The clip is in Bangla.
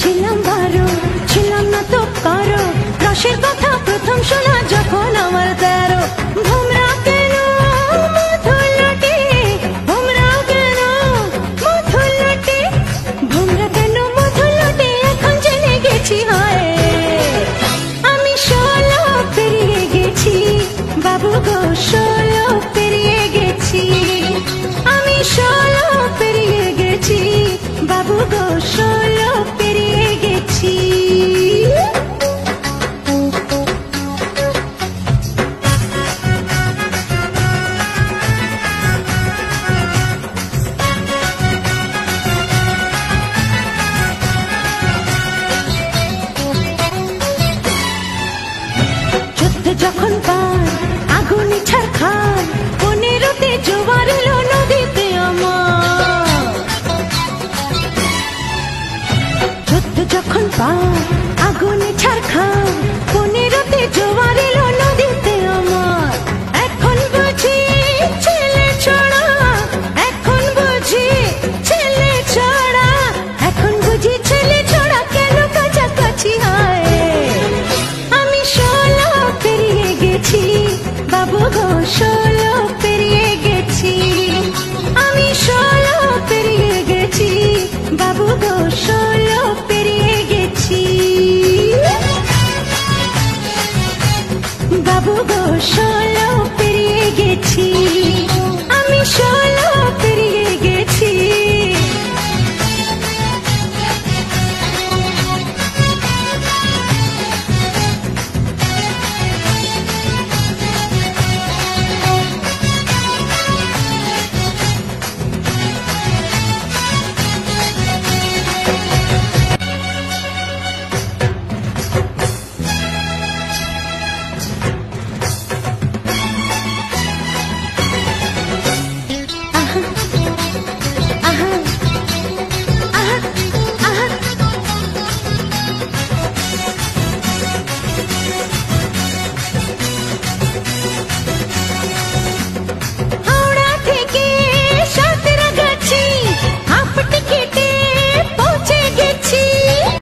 ছিলাম 12, ছিলাম না তো কারো। রসের কথা প্রথম শোনা যখন আমার 13। ভোমরা কেন মধুর লটে, ভোমরা কেন মধুর লটে, ভোমরা কেন মধুর লটে, এখন জেনে গেছি হয় আমি 16 পেরিয়ে গেছি বাবু গো, 16 পেরিয়ে গেছি আমি, 16 পেরিয়ে গেছি বাবু গো, 16 পেরিয়ে গেছি। যখন পার আগুনে ছারখার, 15তে জোয়ার এলো নদীতে আমার। 14 যখন পার আগুনে ছারখার, 15তে জোয়ার এলো নদীতে আমার। এখন বুঝি ছেলে ছড়া, এখন বুঝি ছেলে ছড়া, এখন বুঝি ছেলে ছড়া কেন কাছাকাছি হয় আমি 16 পেরিয়ে গেছি বাবু গো, 16 পেরিয়ে গেছি আমি, 16 পেরিয়ে গেছি বাবু গো, 16 পেরিয়ে গেছি বাবু গো, 16 পেরিয়ে গেছি।